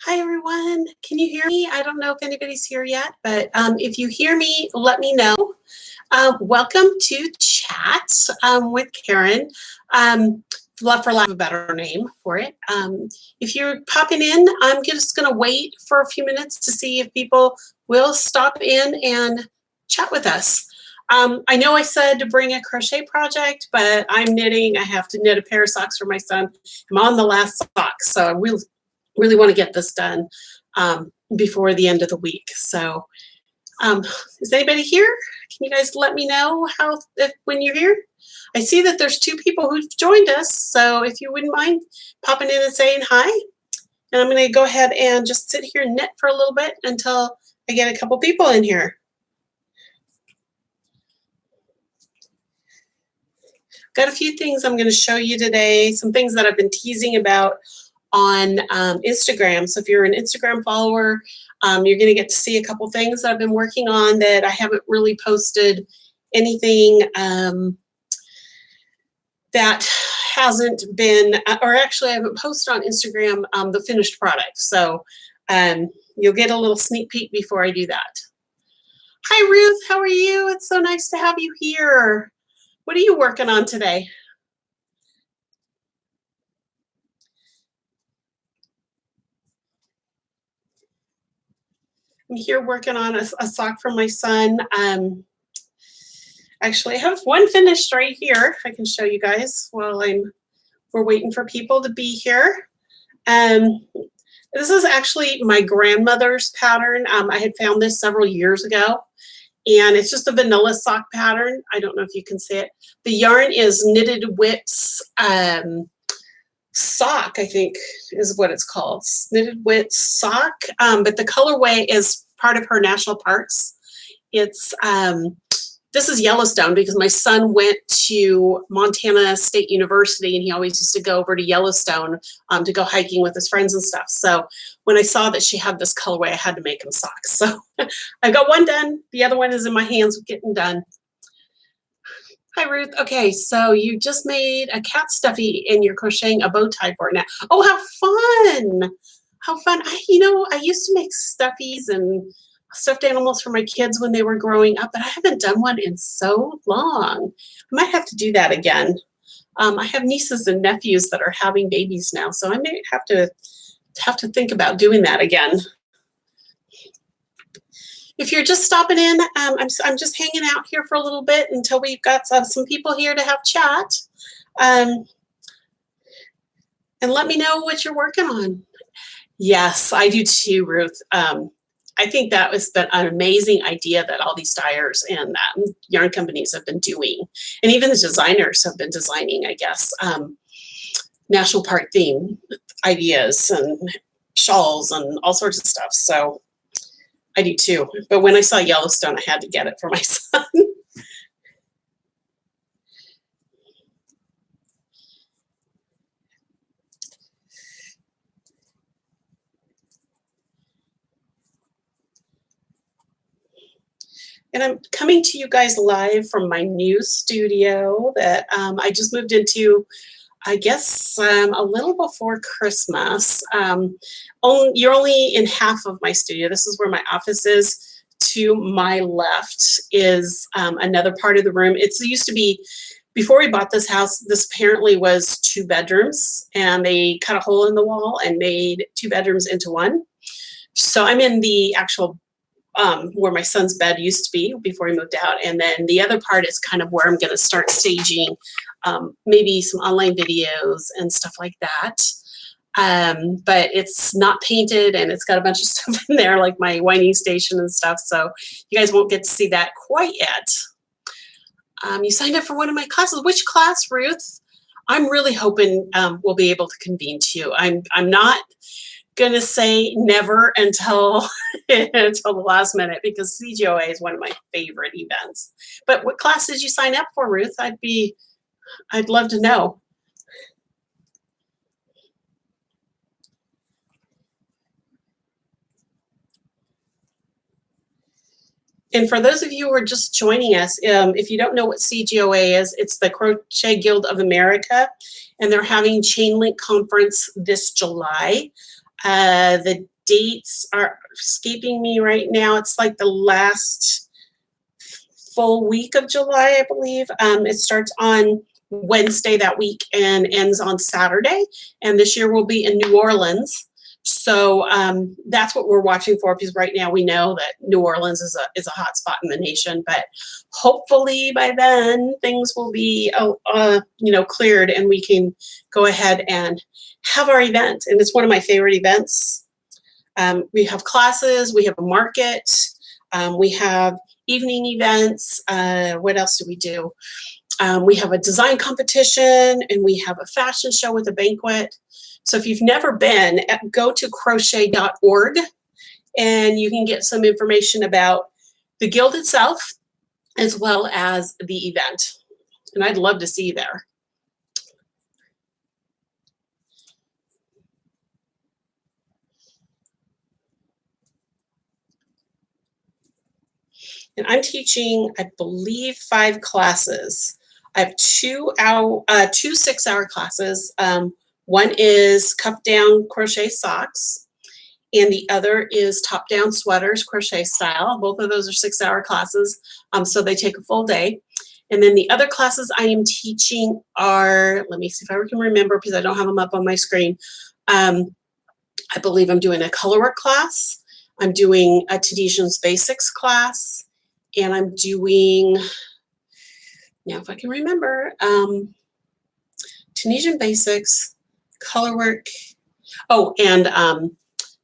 Hi everyone, can you hear me? I don't know if anybody's here yet, but if you hear me, let me know. Welcome to Chat with Karen, for lack of a better name for it. If you're popping in, I'm just going to wait for a few minutes to see if people will stop in and chat with us. I know I said to bring a crochet project, but I'm knitting. I have to knit a pair of socks for my son. I'm on the last sock, so I really want to get this done before the end of the week. So is anybody here? Can you guys let me know when you're here? I see that there's 2 people who've joined us, so if you wouldn't mind popping in and saying hi. And I'm going to go ahead and just sit here and knit for a little bit until I get a couple people in here. Got a few things I'm going to show you today, some things that I've been teasing about on Instagram. So if you're an Instagram follower, you're going to get to see a couple things that I've been working on that I haven't really posted anything that hasn't been, or actually I haven't posted on Instagram the finished product. So you'll get a little sneak peek before I do that. Hi Ruth, how are you? It's so nice to have you here. What are you working on today? I'm here working on a sock for my son. Actually, I have one finished right here. I can show you guys while we're waiting for people to be here. This is actually my grandmother's pattern. I had found this several years ago, and it's just a vanilla sock pattern. I don't know if you can see it. The yarn is Knitted Wits sock, I think is what it's called. Knitted Wits sock, but the colorway is part of her national parks. It's this is Yellowstone because my son went to Montana State University and he always used to go over to Yellowstone to go hiking with his friends and stuff. So when I saw that she had this colorway, I had to make him socks. So I got one done. The other one is in my hands getting done. Hi, Ruth. Okay, so you just made a cat stuffy and you're crocheting a bow tie for it now. Oh, how fun. How fun. I used to make stuffies and stuffed animals for my kids when they were growing up, but I haven't done one in so long. I might have to do that again. I have nieces and nephews that are having babies now, so I may have to think about doing that again. If you're just stopping in, I'm just hanging out here for a little bit until we've got some people here to have chat. And let me know what you're working on. Yes, I do too, Ruth. I think that was an amazing idea that all these dyers and yarn companies have been doing. And even the designers have been designing, I guess, national park theme ideas and shawls and all sorts of stuff. So I do too. But when I saw Yellowstone, I had to get it for my son. And I'm coming to you guys live from my new studio that I just moved into, I guess, a little before Christmas. You're only in half of my studio. This is where my office is. To my left is another part of the room. It used to be, before we bought this house, this apparently was 2 bedrooms, and they cut a hole in the wall and made 2 bedrooms into one. So I'm in the actual where my son's bed used to be before he moved out. And then the other part is kind of where I'm going to start staging maybe some online videos and stuff like that. But it's not painted and it's got a bunch of stuff in there like my winding station and stuff. So you guys won't get to see that quite yet. You signed up for one of my classes. Which class, Ruth? I'm really hoping we'll be able to convene to you. I'm not gonna say never until until the last minute because CGOA is one of my favorite events. But what class did you sign up for, Ruth? I'd love to know. And for those of you who are just joining us, if you don't know what CGOA is, it's the Crochet Guild of America, and they're having Chain Link Conference this July. The dates are escaping me right now. It's like the last full week of July, I believe. It starts on Wednesday that week and ends on Saturday. And this year we'll be in New Orleans. So that's what we're watching for, because right now we know that New Orleans is a hot spot in the nation. But hopefully by then things will be cleared and we can go ahead and have our event. And it's one of my favorite events. We have classes, we have a market, we have evening events. What else do we do? We have a design competition, and we have a fashion show with a banquet. So if you've never been, go to crochet.org and you can get some information about the guild itself as well as the event. And I'd love to see you there. And I'm teaching, I believe, 5 classes. I have two 6-hour classes. One is cuff down crochet socks, and the other is top down sweaters crochet style. Both of those are 6-hour classes, so they take a full day. And then the other classes I am teaching are, let me see if I can remember because I don't have them up on my screen. I believe I'm doing a colorwork class. I'm doing a Tunisian's Basics class. And I'm doing, now if I can remember, Tunisian Basics, colorwork, and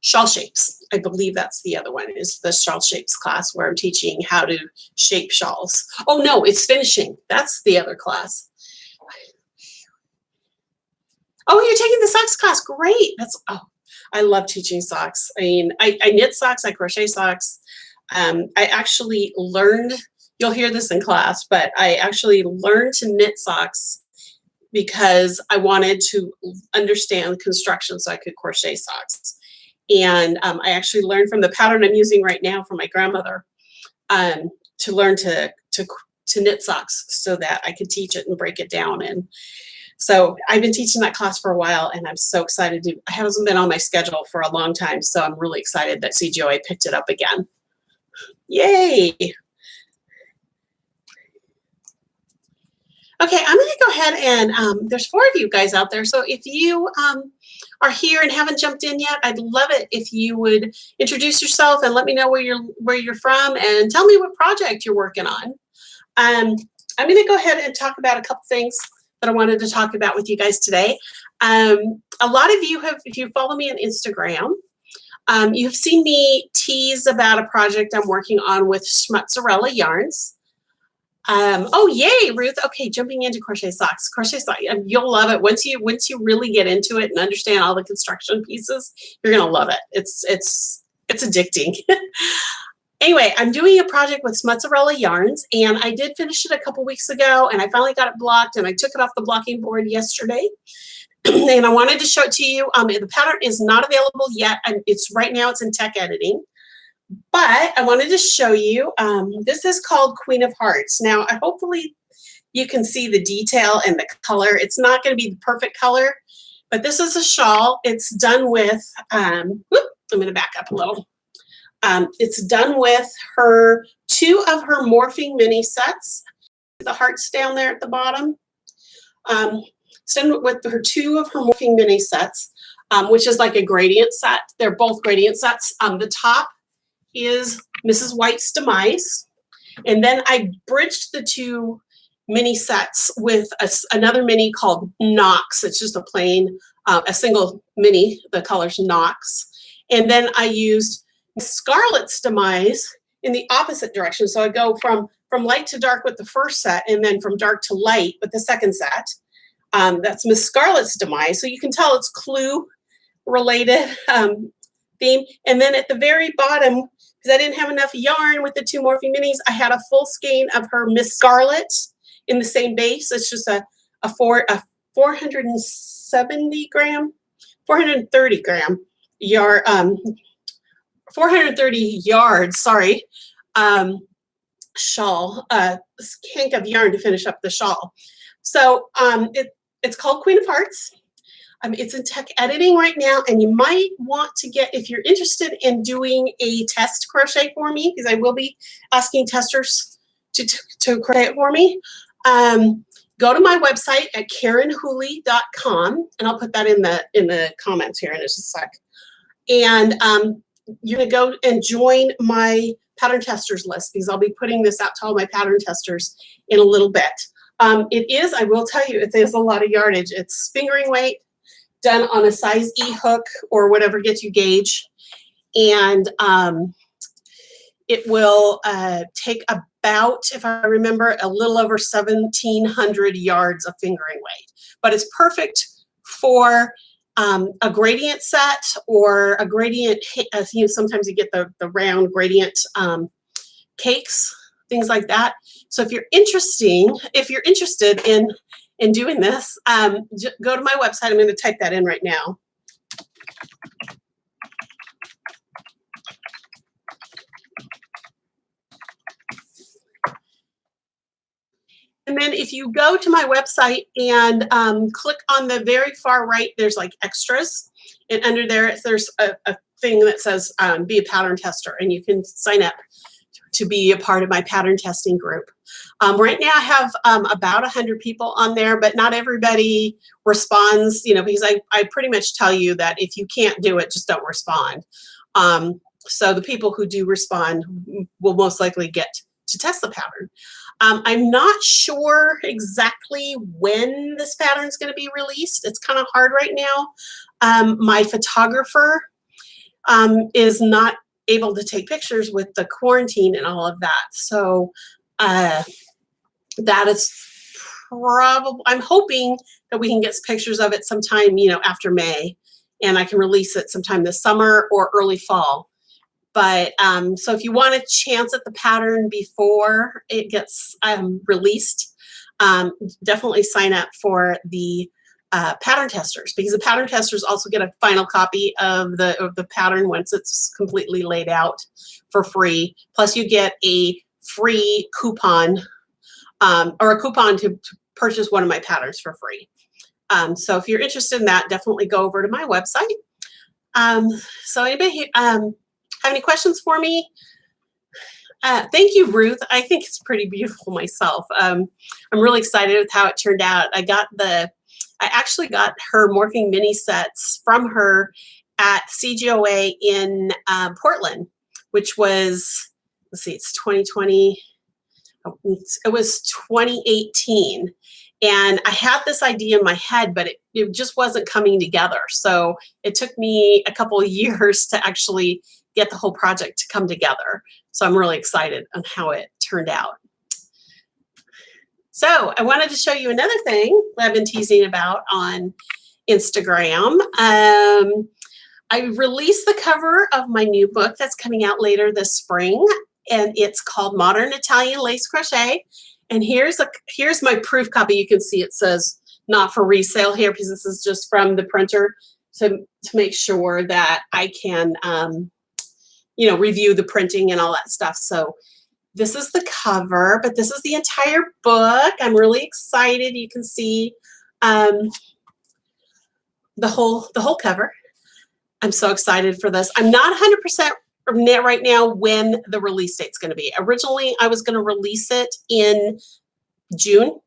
shawl shapes. I believe that's the other one, is the shawl shapes class where I'm teaching how to shape shawls. Oh no, it's finishing. That's the other class. Oh, you're taking the socks class. Great. I love teaching socks. I mean, I knit socks, I crochet socks. I actually learned, you'll hear this in class, but I actually learned to knit socks because I wanted to understand construction so I could crochet socks. And I actually learned from the pattern I'm using right now from my grandmother to learn to knit socks so that I could teach it and break it down. And so I've been teaching that class for a while, and I'm so excited. It hasn't been on my schedule for a long time, so I'm really excited that CGOA picked it up again. Yay! Okay, I'm going to go ahead and there's 4 of you guys out there. So if you are here and haven't jumped in yet, I'd love it if you would introduce yourself and let me know where you're from and tell me what project you're working on. I'm going to go ahead and talk about a couple things that I wanted to talk about with you guys today. A lot of you have, if you follow me on Instagram, you've seen me tease about a project I'm working on with Schmutzarella Yarns. Oh, yay, Ruth. Okay, jumping into crochet socks. Crochet socks, you'll love it. Once you really get into it and understand all the construction pieces, you're going to love it. It's addicting. Anyway, I'm doing a project with Schmutzarella Yarns, and I did finish it a couple weeks ago, and I finally got it blocked, and I took it off the blocking board yesterday. And I wanted to show it to you. The pattern is not available yet. It's right now, it's in tech editing. But I wanted to show you, this is called Queen of Hearts. Now, hopefully you can see the detail and the color. It's not going to be the perfect color, but this is a shawl. It's done with, I'm going to back up a little. It's done with 2 of her morphing mini sets. The hearts down there at the bottom. It's done with 2 of her morphing mini sets, which is like a gradient set. They're both gradient sets. The top is Mrs. White's Demise. And then I bridged the 2 mini sets with another mini called Knox. It's just a plain, a single mini, the color's Knox. And then I used Scarlet's Demise in the opposite direction. So I go from light to dark with the first set, and then from dark to light with the second set. That's Miss Scarlet's Demise. So you can tell it's clue related theme. And then at the very bottom, because I didn't have enough yarn with the 2 morphing minis, I had a full skein of her Miss Scarlet in the same base. It's just a 430 gram yard, 430 yards, sorry, shawl, hank of yarn to finish up the shawl. So it's called Queen of Hearts. It's in tech editing right now, and you might want to get, if you're interested in doing a test crochet for me, because I will be asking testers to crochet it for me, go to my website at KarenHooley.com, and I'll put that in the comments here in just a sec. And you're gonna go and join my pattern testers list, because I'll be putting this out to all my pattern testers in a little bit. It is, I will tell you, it is a lot of yardage. It's fingering weight, done on a size E hook or whatever gets you gauge. And it will take about, if I remember, a little over 1,700 yards of fingering weight. But it's perfect for a gradient set or a gradient, sometimes you get the round gradient cakes, things like that. So if you're interested in doing this, go to my website. I'm going to type that in right now. And then if you go to my website and click on the very far right, there's like extras. And under there, there's a thing that says be a pattern tester, and you can sign up to be a part of my pattern testing group. Right now I have about 100 people on there, but not everybody responds, because I pretty much tell you that if you can't do it, just don't respond. So the people who do respond will most likely get to test the pattern. I'm not sure exactly when this pattern is going to be released. It's kind of hard right now. My photographer is not able to take pictures with the quarantine and all of that. So that is probably, I'm hoping that we can get pictures of it sometime, after May, and I can release it sometime this summer or early fall. But so if you want a chance at the pattern before it gets released, definitely sign up for the pattern testers, because the pattern testers also get a final copy of the pattern once it's completely laid out for free. Plus you get a free coupon or a coupon to purchase one of my patterns for free. So if you're interested in that, definitely go over to my website. So anybody have any questions for me? Thank you, Ruth. I think it's pretty beautiful myself. I'm really excited with how it turned out. I actually got her morphing mini sets from her at CGOA in Portland, which was, let's see, it's 2020. It was 2018. And I had this idea in my head, but it just wasn't coming together. So it took me a couple of years to actually get the whole project to come together. So I'm really excited on how it turned out. So I wanted to show you another thing that I've been teasing about on Instagram. I released the cover of my new book that's coming out later this spring, and it's called Modern Italian Lace Crochet. And here's my proof copy. You can see it says not for resale here, because this is just from the printer to make sure that I can review the printing and all that stuff. So this is the cover, but this is the entire book. I'm really excited. You can see the whole cover. I'm so excited for this. I'm not 100% right now when the release date's going to be. Originally, I was going to release it in June,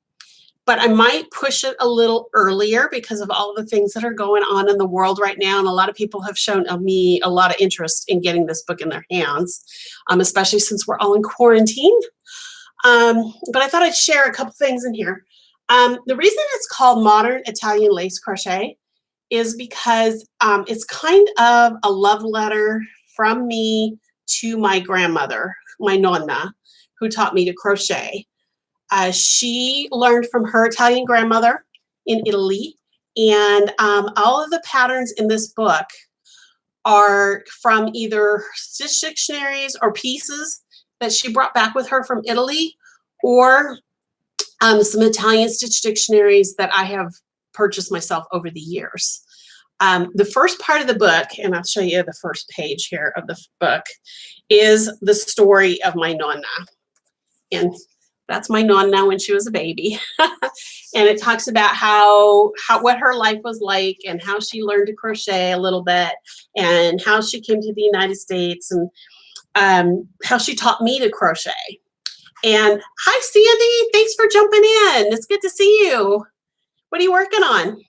but I might push it a little earlier because of all the things that are going on in the world right now. And a lot of people have shown me a lot of interest in getting this book in their hands, especially since we're all in quarantine. But I thought I'd share a couple things in here. The reason it's called Modern Italian Lace Crochet is because it's kind of a love letter from me to my grandmother, my nonna, who taught me to crochet. She learned from her Italian grandmother in Italy, and all of the patterns in this book are from either stitch dictionaries or pieces that she brought back with her from Italy, or some Italian stitch dictionaries that I have purchased myself over the years. The first part of the book, and I'll show you the first page here of the book, is the story of my nonna. And That's my nonna when she was a baby. And it talks about how what her life was like and how she learned to crochet a little bit and how she came to the United States and how she taught me to crochet. And hi, Sandy. Thanks for jumping in. It's good to see you. What are you working on?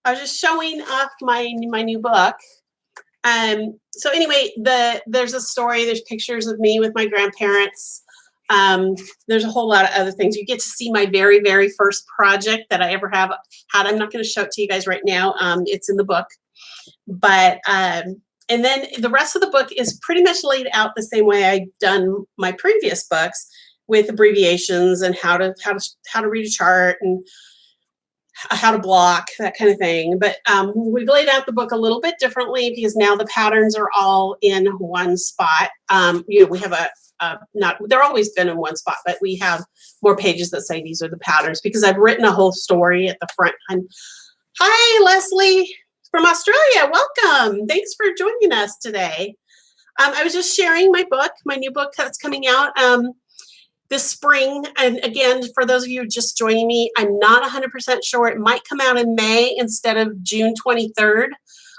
I was just showing off my new book. So anyway, there's a story. There's pictures of me with my grandparents. There's a whole lot of other things. You get to see my very, very first project that I ever had. I'm not going to show it to you guys right now. It's in the book. But and then the rest of the book is pretty much laid out the same way I've done my previous books, with abbreviations and how to read a chart and how to block, that kind of thing. But we've laid out the book a little bit differently because now the patterns are all in one spot. We have they're always been in one spot, but we have more pages that say these are the patterns because I've written a whole story at the front. Hi, Leslie from Australia. Welcome. Thanks for joining us today. I was just sharing my book, my new book that's coming out this spring. And again, for those of you just joining me, I'm not 100% sure. It might come out in May instead of June 23rd.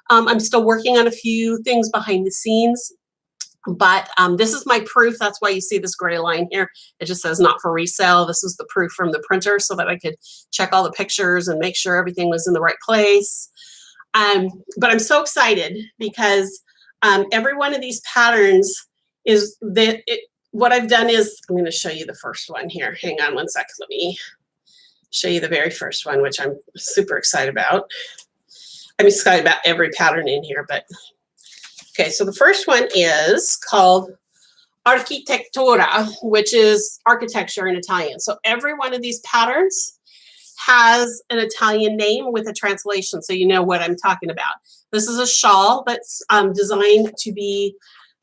I'm still working on a few things behind the scenes. But this is my proof. That's why you see this gray line here. It just says not for resale. This is the proof from the printer so that I could check all the pictures and make sure everything was in the right place. But I'm so excited because every one of these patterns is what I've done is, I'm going to show you the first one here. Hang on one second. Let me show you the very first one, which I'm super excited about. I'm excited about every pattern in here, but okay, so the first one is called Architettura, which is architecture in Italian. So every one of these patterns has an Italian name with a translation, so you know what I'm talking about. This is a shawl that's designed to be,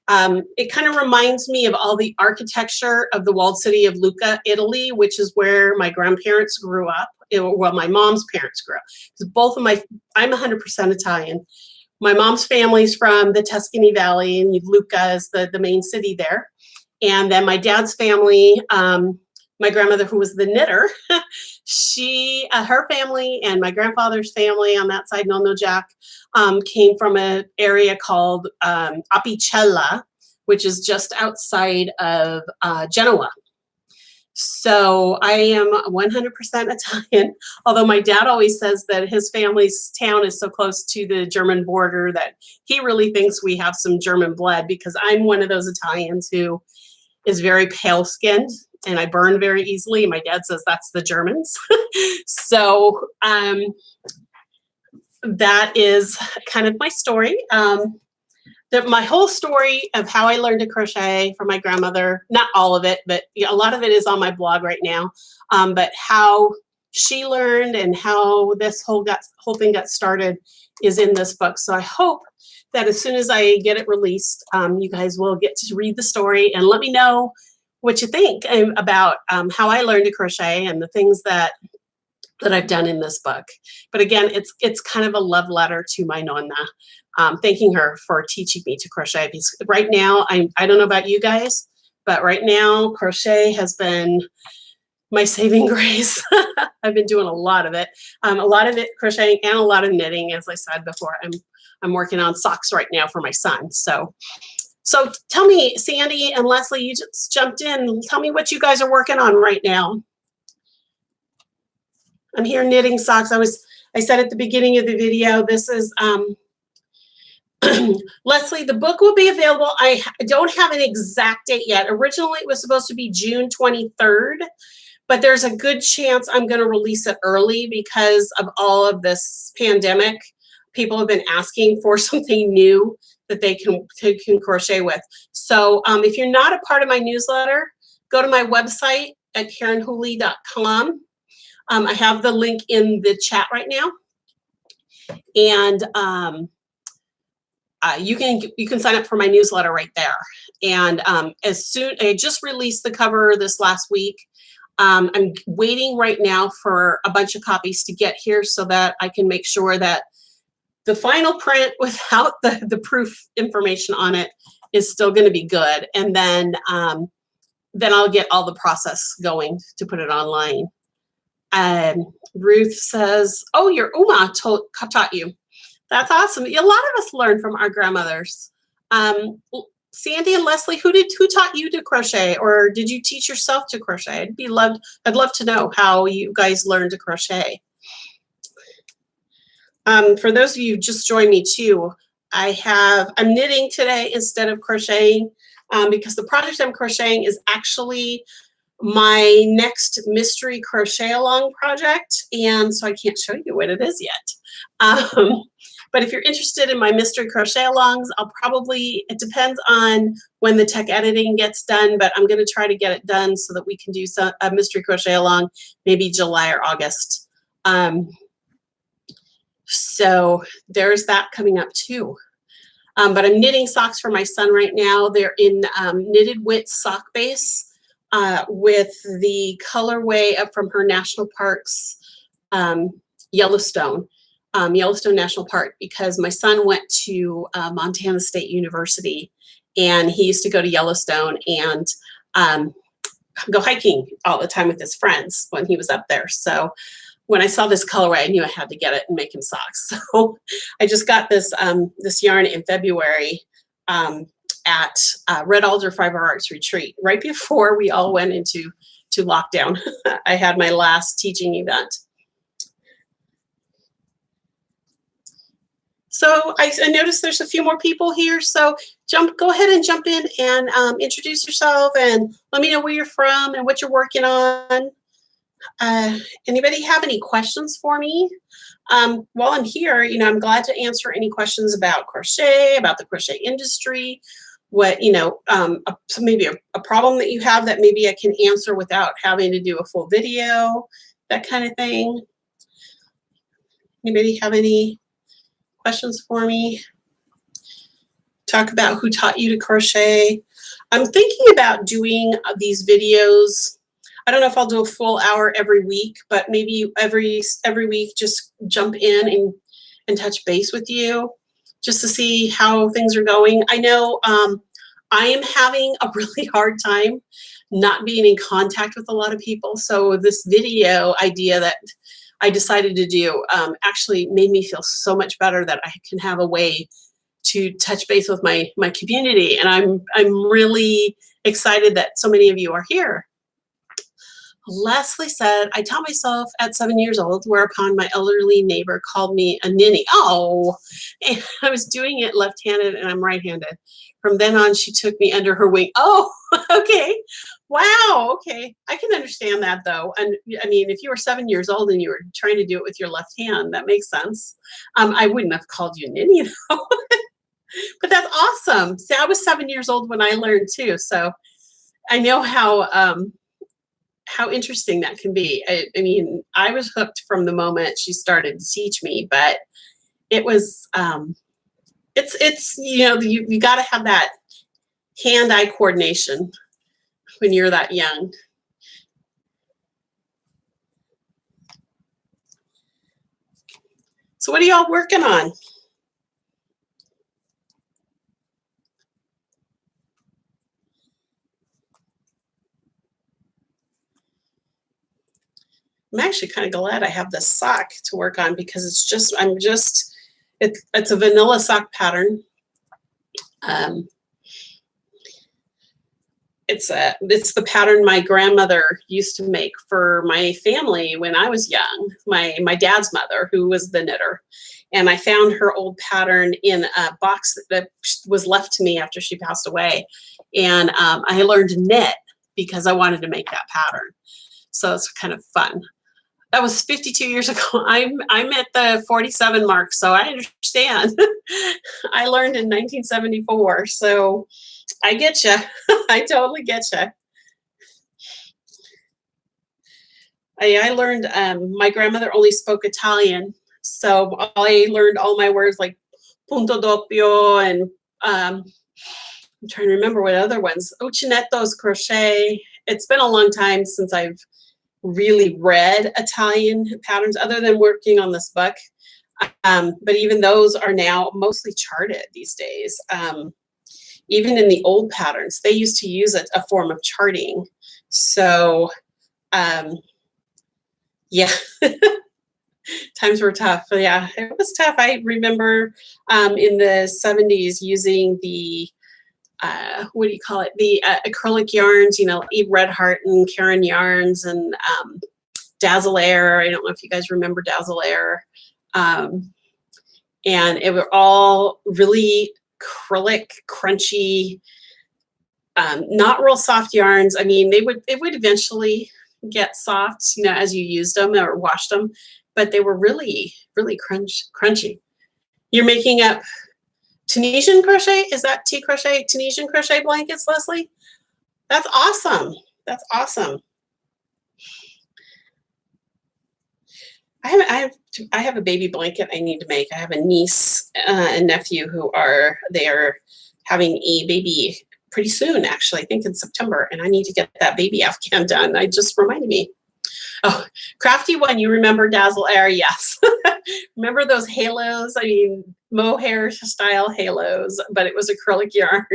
it kind of reminds me of all the architecture of the walled city of Lucca, Italy, which is where my grandparents grew up, well, my mom's parents grew up. Because I'm 100% Italian. My mom's family's from the Tuscany Valley, and Lucca is the main city there. And then my dad's family, my grandmother, who was the knitter, her family and my grandfather's family on that side, Nonno Jack, came from an area called Apicella, which is just outside of Genoa. So I am 100% Italian, although my dad always says that his family's town is so close to the German border that he really thinks we have some German blood, because I'm one of those Italians who is very pale-skinned and I burn very easily. My dad says that's the Germans. So that is kind of my story. My whole story of how I learned to crochet from my grandmother, not all of it, but a lot of it is on my blog right now, but how she learned and how this whole thing got started is in this book. So I hope that as soon as I get it released, you guys will get to read the story and let me know what you think about how I learned to crochet and the things that I've done in this book. But again, it's kind of a love letter to my nonna, thanking her for teaching me to crochet. Because right now, I don't know about you guys, but right now crochet has been my saving grace. I've been doing a lot of it crocheting and a lot of knitting. As I said before, I'm working on socks right now for my son. So tell me, Sandy and Leslie, you just jumped in. Tell me what you guys are working on right now. I'm here knitting socks. I said at the beginning of the video, this is Leslie, the book will be available. I don't have an exact date yet. Originally, it was supposed to be June 23rd, but there's a good chance I'm going to release it early because of all of this pandemic. People have been asking for something new that they can crochet with. So if you're not a part of my newsletter, go to my website at KarenHooley.com. I have the link in the chat right now, and you can sign up for my newsletter right there. And I just released the cover this last week. I'm waiting right now for a bunch of copies to get here so that I can make sure that the final print without the proof information on it is still going to be good. And then then I'll get all the process going to put it online. Ruth says, oh, your Uma taught you. That's awesome. A lot of us learn from our grandmothers. Sandy and Leslie, who taught you to crochet, or did you teach yourself to crochet? I'd love to know how you guys learned to crochet. For those of you who just joined me too, I'm knitting today instead of crocheting because the project I'm crocheting is actually my next mystery crochet along project, and so I can't show you what it is yet. But if you're interested in my mystery crochet alongs, it depends on when the tech editing gets done, but I'm going to try to get it done so that we can do a mystery crochet along maybe July or August. So there's that coming up too. But I'm knitting socks for my son right now. They're in knitted width sock base with the colorway up from her national parks, Yellowstone National Park, because my son went to Montana State University and he used to go to Yellowstone and go hiking all the time with his friends when he was up there. So when I saw this colorway, I knew I had to get it and make him socks. So I just got this yarn in February at Red Alder Fiber Arts Retreat, right before we all went into lockdown. I had my last teaching event. So I noticed there's a few more people here. So go ahead and jump in and introduce yourself and let me know where you're from and what you're working on. Anybody have any questions for me? While I'm here, I'm glad to answer any questions about crochet, about the crochet industry, what, maybe a problem that you have that maybe I can answer without having to do a full video, that kind of thing. Anybody have any questions for me? Talk about who taught you to crochet. I'm thinking about doing these videos. I don't know if I'll do a full hour every week, but maybe every week just jump in and touch base with you just to see how things are going. I know I am having a really hard time not being in contact with a lot of people. So this video idea that I decided to do actually made me feel so much better that I can have a way to touch base with my community. And I'm really excited that so many of you are here. Leslie said, I taught myself at 7 years old, whereupon my elderly neighbor called me a ninny. Oh, and I was doing it left-handed and I'm right-handed. From then on, she took me under her wing. Oh, okay. Wow. Okay. I can understand that though. And I mean, if you were 7 years old and you were trying to do it with your left hand, that makes sense. I wouldn't have called you ninny though. But that's awesome. See, I was 7 years old when I learned too. So I know how interesting that can be. I mean, I was hooked from the moment she started to teach me, but it was, it's you got to have that hand-eye coordination when you're that young. So what are y'all working on? I'm actually kind of glad I have this sock to work on because it's a vanilla sock pattern. It's the pattern my grandmother used to make for my family when I was young, my dad's mother, who was the knitter. And I found her old pattern in a box that was left to me after she passed away. And I learned to knit because I wanted to make that pattern. So it's kind of fun. That was 52 years ago. I'm at the 47 mark, so I understand. I learned in 1974, so I get you. I totally get you. I learned, my grandmother only spoke Italian, so I learned all my words like punto doppio and I'm trying to remember what other ones. Uncinettos, crochet. It's been a long time since I've really read Italian patterns other than working on this book. But even those are now mostly charted these days. even in the old patterns, they used to use a form of charting. So, yeah, times were tough. Yeah, it was tough. I remember in the 70s using the, what do you call it? The acrylic yarns, you know, Eve Red Heart and Karen yarns and Dazzle Air. I don't know if you guys remember Dazzle Air. And it were all really acrylic, crunchy, not real soft yarns. I mean, it would eventually get soft, you know, as you used them or washed them, but they were really, really crunchy. You're making up Tunisian crochet? Is that tea crochet, Tunisian crochet blankets, Leslie? That's awesome. That's awesome. I have a baby blanket I need to make. I have a niece and nephew who are having a baby pretty soon, actually, I think in September, and I need to get that baby Afghan done. I just reminded me. Oh, Crafty One, you remember Dazzle Air? Yes. Remember those halos? I mean, mohair style halos, but it was acrylic yarn.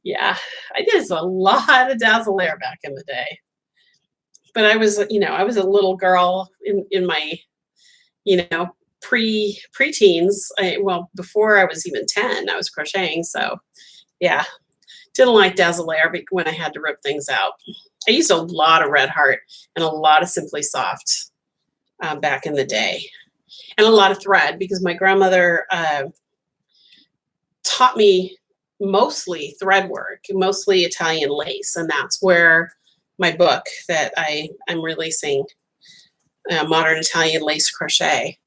Yeah, I did a lot of Dazzle Air back in the day. But I was, you know, I was a little girl in my, you know, pre-teens. Well, before I was even 10, I was crocheting. So, yeah, didn't like Dazzle Air when I had to rip things out. I used a lot of Red Heart and a lot of Simply Soft back in the day, and a lot of thread because my grandmother taught me mostly thread work, mostly Italian lace, and that's where my book that I'm releasing, Modern Italian Lace Crochet,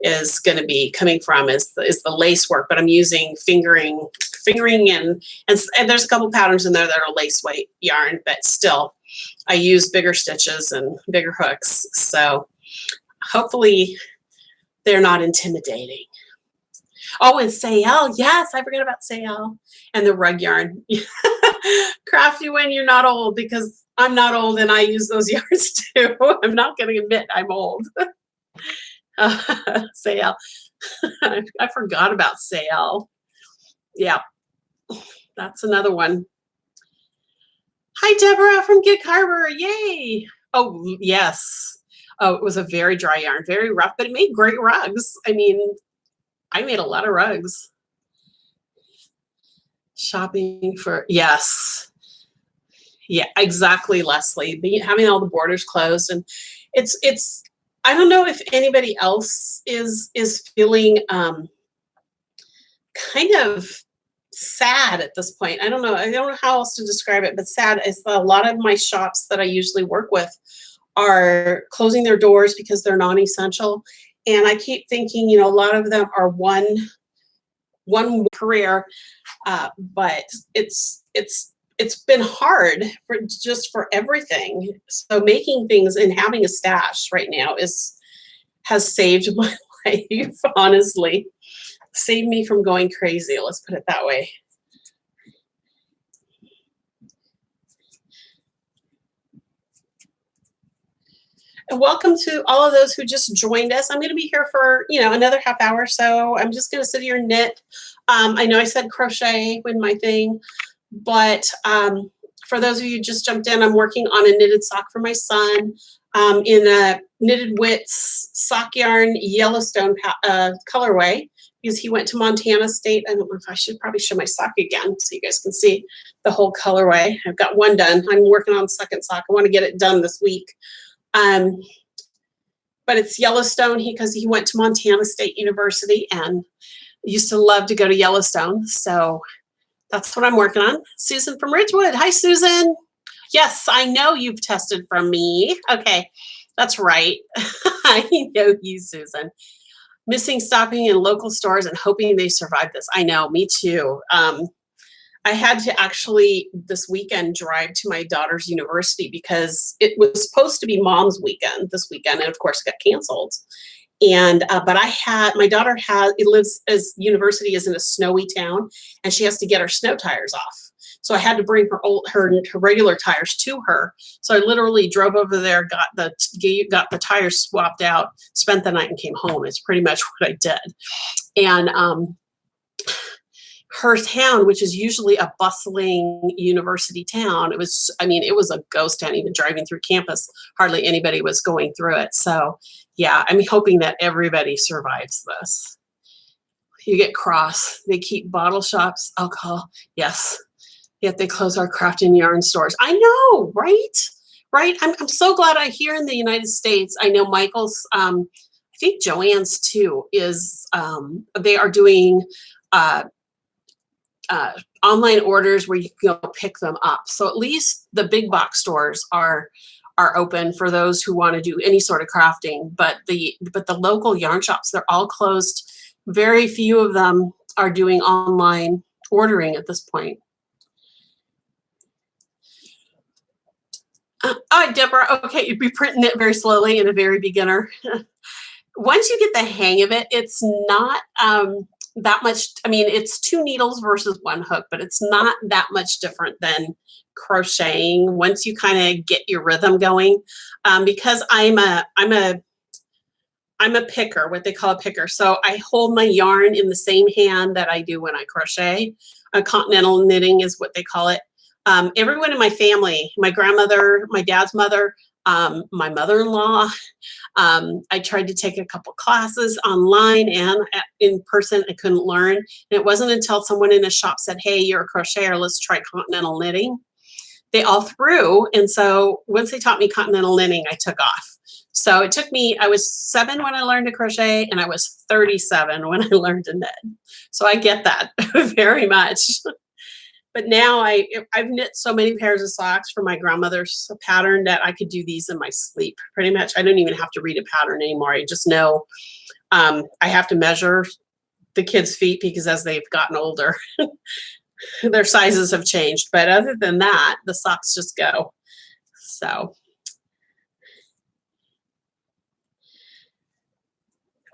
is going to be coming from is the lace work, but I'm using fingering and there's a couple patterns in there that are lace weight yarn, but still I use bigger stitches and bigger hooks. So hopefully they're not intimidating. Oh, and Sayel, yes, I forgot about Sayel and the rug yarn. Crafty When you're not old, because I'm not old and I use those yarns too. I'm not going to admit I'm old. Sayel. I forgot about Sayel. Yeah, that's another one. Hi, Deborah from Gig Harbor. Yay. Oh, yes. Oh, it was a very dry yarn, very rough, but it made great rugs. I mean, I made a lot of rugs. Shopping for, yes. Yeah, exactly, Leslie. Having all the borders closed, and it's I don't know if anybody else is feeling kind of sad at this point. I don't know how else to describe it, but sad is a lot of my shops that I usually work with are closing their doors because they're non-essential. And I keep thinking, you know, a lot of them are one career, but it's been hard for everything. So making things and having a stash right now has saved my life, honestly. Saved me from going crazy, let's put it that way. And welcome to all of those who just joined us. I'm going to be here for, you know, another half hour or so. I'm just going to sit here and knit. I know I said crochet when my thing, but for those of you who just jumped in, I'm working on a knitted sock for my son in a knitted Wits sock yarn Yellowstone colorway, because he went to Montana State. I don't know if I should probably show my sock again so you guys can see the whole colorway. I've got one done. I'm working on the second sock. I want to get it done this week. But it's Yellowstone because he went to Montana State University and used to love to go to Yellowstone. So that's what I'm working on. Susan from Ridgewood. Hi, Susan. Yes, I know you've tested from me. Okay, that's right. I know you, Susan. Missing stopping in local stores and hoping they survive this. I know, me too. I had to actually this weekend drive to my daughter's university because it was supposed to be mom's weekend this weekend, and of course it got canceled. And but my daughter university is in a snowy town, and she has to get her snow tires off. So I had to bring her regular tires to her. So I literally drove over there, got the tires swapped out, spent the night, and came home. It's pretty much what I did. And her town, which is usually a bustling university town, it was, I mean, it was a ghost town. Even driving through campus, hardly anybody was going through it. So yeah, I'm hoping that everybody survives this. You get cross. They keep bottle shops, alcohol. Yes. Yet they close our craft and yarn stores. I know, right? Right. I'm so glad I hear in the United States. I know Michael's, I think Joann's too, is they are doing online orders where you can go pick them up. So at least the big box stores are open for those who want to do any sort of crafting. But the local yarn shops, they're all closed. Very few of them are doing online ordering at this point. All right, Deborah. Okay, you'd be printing it very slowly and a very beginner. Once you get the hang of it, it's not that much. I mean, it's 2 needles versus 1 hook, but it's not that much different than crocheting once you kind of get your rhythm going. Because I'm a picker, what they call a picker. So I hold my yarn in the same hand that I do when I crochet. Continental knitting is what they call it. Everyone in my family, my grandmother, my dad's mother, my mother-in-law. I tried to take a couple classes online and in person. I couldn't learn. And it wasn't until someone in a shop said, hey, you're a crocheter, let's try continental knitting. They all threw. And so once they taught me continental knitting, I took off. So it took me, I was 7 when I learned to crochet, and I was 37 when I learned to knit. So I get that very much. But now I've knit so many pairs of socks for my grandmother's pattern that I could do these in my sleep pretty much. I don't even have to read a pattern anymore. I just know I have to measure the kids' feet because as they've gotten older, their sizes have changed. But other than that, the socks just go. So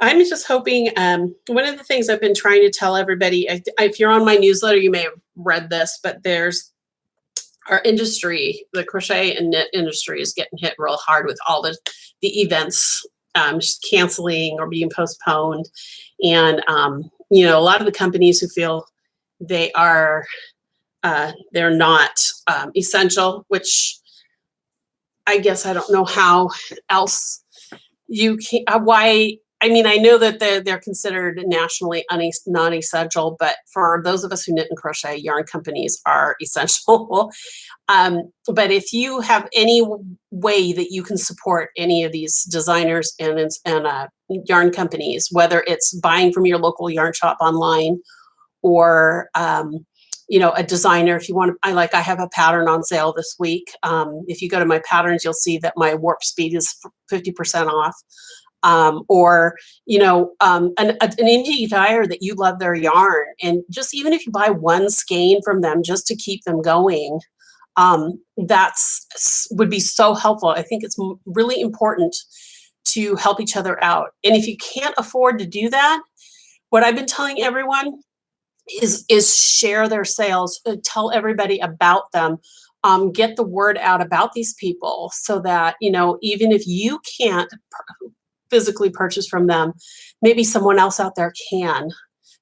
I'm just hoping, one of the things I've been trying to tell everybody, if you're on my newsletter, you may have read this, but there's our industry, the crochet and knit industry is getting hit real hard with all the events just canceling or being postponed. And, you know, a lot of the companies who feel they are, they're not essential, which I guess I don't know how else you can, why. I mean, I know that they're considered nationally non-essential, but for those of us who knit and crochet, yarn companies are essential. But if you have any way that you can support any of these designers and yarn companies, whether it's buying from your local yarn shop online or you know, a designer, if you want to, I have a pattern on sale this week. If you go to my patterns, you'll see that my warp speed is 50% off. Or, you know, an indie dyer that you love their yarn, and just even if you buy one skein from them just to keep them going, that's would be so helpful. I think it's really important to help each other out. And if you can't afford to do that, what I've been telling everyone is share their sales, tell everybody about them. Get the word out about these people so that, you know, even if you can't physically purchase from them, maybe someone else out there can.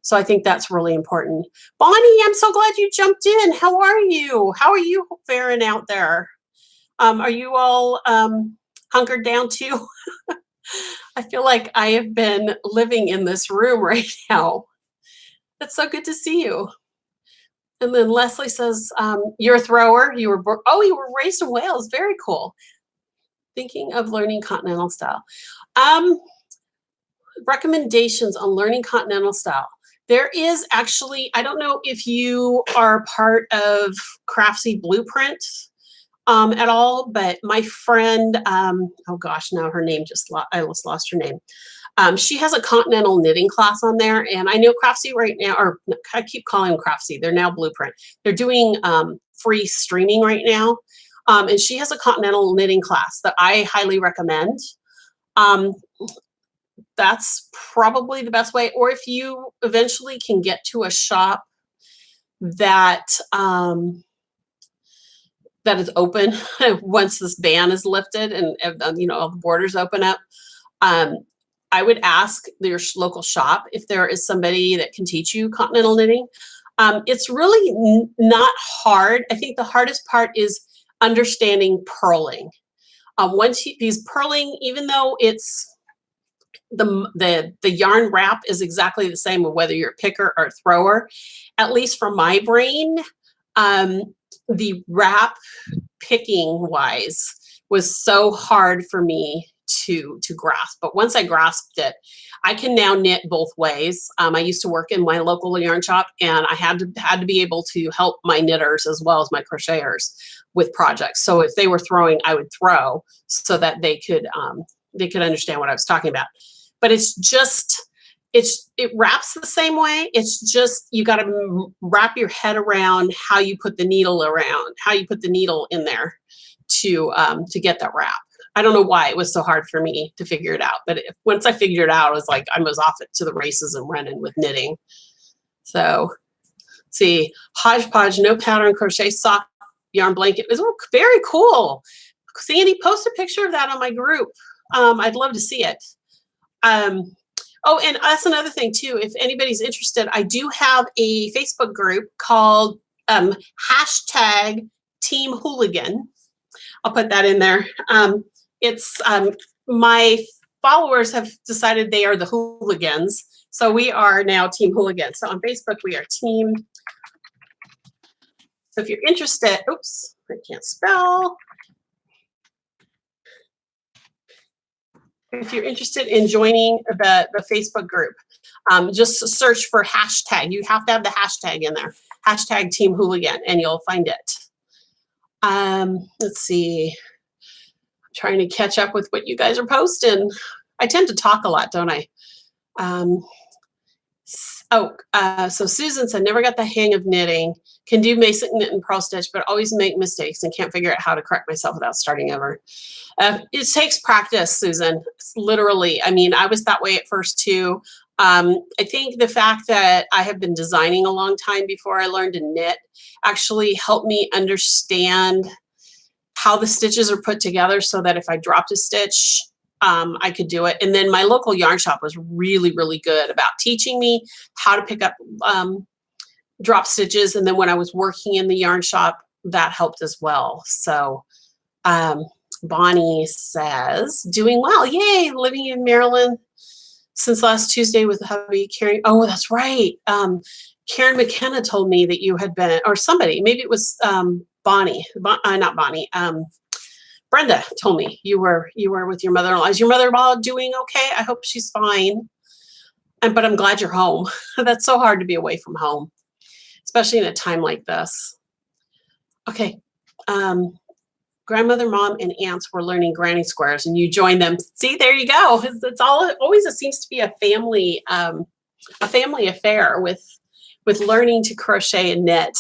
So I think that's really important. Bonnie, I'm so glad you jumped in. How are you? How are you faring out there? Are you all hunkered down too? I feel like I have been living in this room right now. It's so good to see you. And then Leslie says, you're a thrower. You were raised in Wales. Very cool. Thinking of learning continental style. Recommendations on learning continental style. There is actually, I don't know if you are part of Craftsy Blueprint at all, but my friend, oh gosh, now her name I just lost her name. She has a continental knitting class on there, and I know Craftsy right now, or I keep calling them Craftsy, they're now Blueprint. They're doing free streaming right now. And she has a continental knitting class that I highly recommend. That's probably the best way. Or if you eventually can get to a shop that that is open once this ban is lifted and you know, all the borders open up, I would ask your local shop if there is somebody that can teach you continental knitting. It's really not hard. I think the hardest part is understanding purling. Because purling, even though it's the yarn wrap is exactly the same whether you're a picker or a thrower, at least for my brain, the wrap picking wise was so hard for me to grasp. But once I grasped it, I can now knit both ways. I used to work in my local yarn shop, and I had to be able to help my knitters as well as my crocheters with projects. So if they were throwing, I would throw so that they could understand what I was talking about. But it wraps the same way. It's just you got to wrap your head around how you put the needle in there to get that wrap. I don't know why it was so hard for me to figure it out, but once I figured it out, it was like I was off to the races and running with knitting. So, see, hodgepodge, no pattern, crochet sock yarn blanket. It was very cool. Sandy, post a picture of that on my group. I'd love to see it. Oh, and that's another thing too. If anybody's interested, I do have a Facebook group called hashtag Team Hooligan. I'll put that in there. It's my followers have decided they are the hooligans. So we are now Team Hooligan. So on Facebook, we are Team. So if you're interested, oops, I can't spell. If you're interested in joining the Facebook group, just search for hashtag. You have to have the hashtag in there, hashtag Team Hooligan, and you'll find it. Let's see. I'm trying to catch up with what you guys are posting. I tend to talk a lot, don't I? So Susan said, never got the hang of knitting. Can do basic knit and purl stitch, but always make mistakes and can't figure out how to correct myself without starting over. It takes practice, Susan. It's literally, I mean, I was that way at first too. I think the fact that I have been designing a long time before I learned to knit actually helped me understand how the stitches are put together so that if I dropped a stitch, I could do it. And then my local yarn shop was really, really good about teaching me how to pick up drop stitches. And then when I was working in the yarn shop, that helped as well. So Bonnie says, doing well. Yay, living in Maryland since last Tuesday with hubby Karen. Oh, that's right. Karen McKenna told me that you had been, or somebody, maybe it was Bonnie, not Bonnie. Brenda told me you were with your mother-in-law. Is your mother-in-law doing okay? I hope she's fine. But I'm glad you're home. That's so hard to be away from home, especially in a time like this. Okay. Grandmother, mom, and aunts were learning granny squares, and you joined them. See, there you go. It's always it seems to be a family affair with learning to crochet and knit.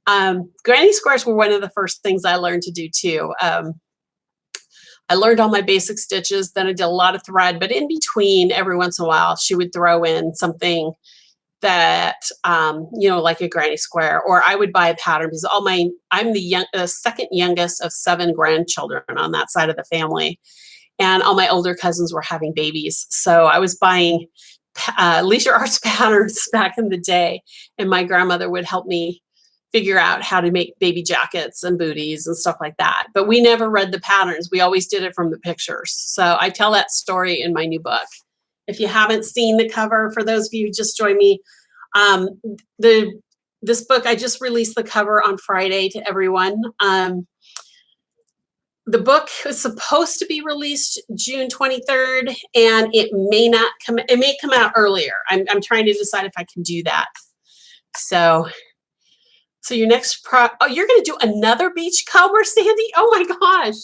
Granny squares were one of the first things I learned to do too. I learned all my basic stitches, then I did a lot of thread, but in between, every once in a while, she would throw in something that, like a granny square, or I would buy a pattern because I'm the second youngest of 7 grandchildren on that side of the family. And all my older cousins were having babies. So I was buying leisure arts patterns back in the day. And my grandmother would help me figure out how to make baby jackets and booties and stuff like that. But we never read the patterns. We always did it from the pictures. So I tell that story in my new book. If you haven't seen the cover, for those of you who just joined me, this book, I just released the cover on Friday to everyone. The book is supposed to be released June 23rd, and it may come out earlier. I'm trying to decide if I can do that. So your next you're going to do another beach comber, Sandy? Oh my gosh,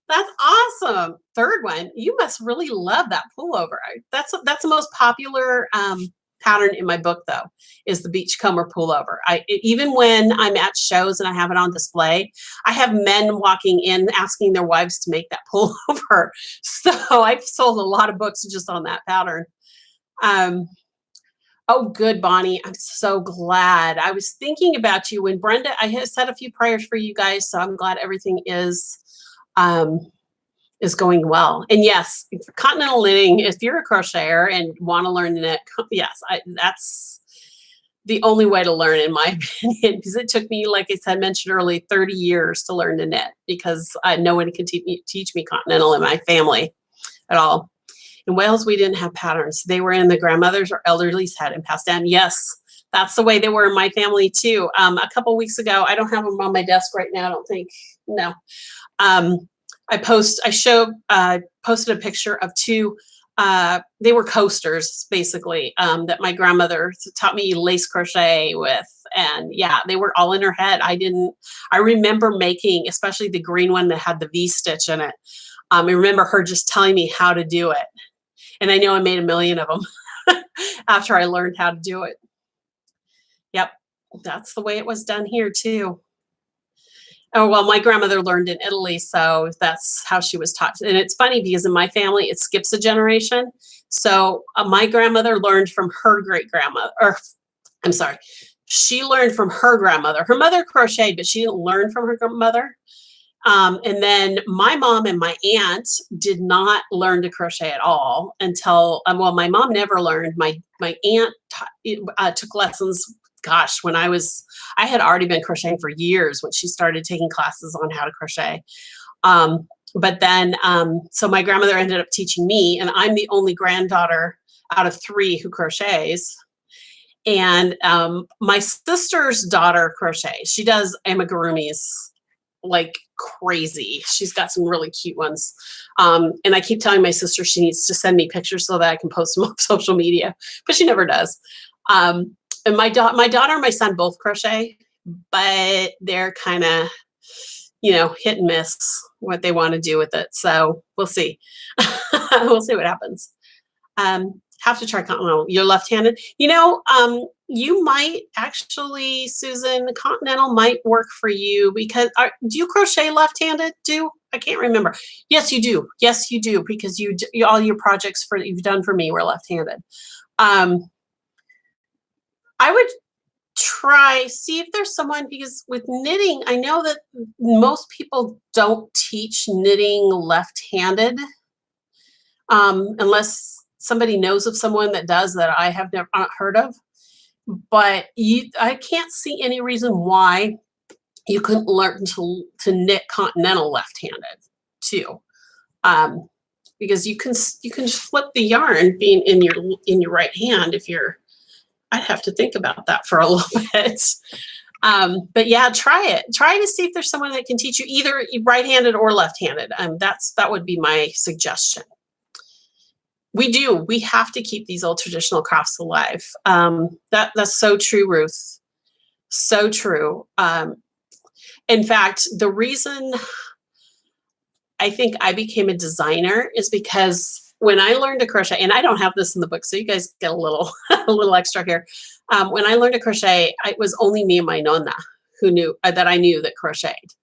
that's awesome. Third one. You must really love that pullover. That's the most popular pattern in my book, though, is the beachcomber pullover. Even when I'm at shows and I have it on display, I have men walking in asking their wives to make that pullover. So I've sold a lot of books just on that pattern. Oh, good, Bonnie. I'm so glad. I was thinking about you when Brenda, I had said a few prayers for you guys, so I'm glad everything is going well. And yes, Continental knitting, if you're a crocheter and want to learn to knit, yes, the only way to learn, in my opinion, because it took me, like I said, mentioned earlier, 30 years to learn to knit, because no one could teach me Continental in my family at all. In Wales, we didn't have patterns. They were in the grandmother's or elderly's head and passed down. Yes, that's the way they were in my family too. A couple weeks ago, I don't have them on my desk right now, I don't think. No. I posted a picture of two, they were coasters, basically, that my grandmother taught me lace crochet with. And yeah, they were all in her head. I remember making, especially the green one that had the V-stitch in it. I remember her just telling me how to do it. And I know I made a million of them after I learned how to do it. Yep, that's the way it was done here too. Oh, well, my grandmother learned in Italy, so that's how she was taught. And it's funny because in my family, it skips a generation. So my grandmother learned from her great grandmother, or I'm sorry, she learned from her grandmother. Her mother crocheted, but she didn't learn from her mother. And then my mom and my aunt did not learn to crochet at all until, well, my mom never learned. My aunt took lessons, gosh, when I had already been crocheting for years when she started taking classes on how to crochet. But then, so my grandmother ended up teaching me, and I'm the only granddaughter out of 3 who crochets. And my sister's daughter crochets. She does amigurumis like crazy. She's got some really cute ones. And I keep telling my sister she needs to send me pictures so that I can post them on social media, but she never does. And my daughter and my son both crochet, but they're kind of, hit and miss what they want to do with it. So we'll see. We'll see what happens. Have to try Continental. You're left-handed. You might actually, Susan, Continental might work for you because do you crochet left-handed too? I can't remember. Yes, you do. Yes, you do, because all your projects you've done for me were left-handed. I would see if there's someone, because with knitting, I know that most people don't teach knitting left-handed, unless somebody knows of someone that does that I have never heard of. But I can't see any reason why you couldn't learn to knit Continental left-handed too, because you can just flip the yarn being in your right hand. I'd have to think about that for a little bit. But yeah, try it. Try to see if there's someone that can teach you either right-handed or left-handed. That would be my suggestion. We have to keep these old traditional crafts alive. That's so true, Ruth. So true. In fact, the reason I think I became a designer is because when I learned to crochet, and I don't have this in the book, so you guys get a little extra here. When I learned to crochet, it was only me and my nonna who knew that I knew that crocheted.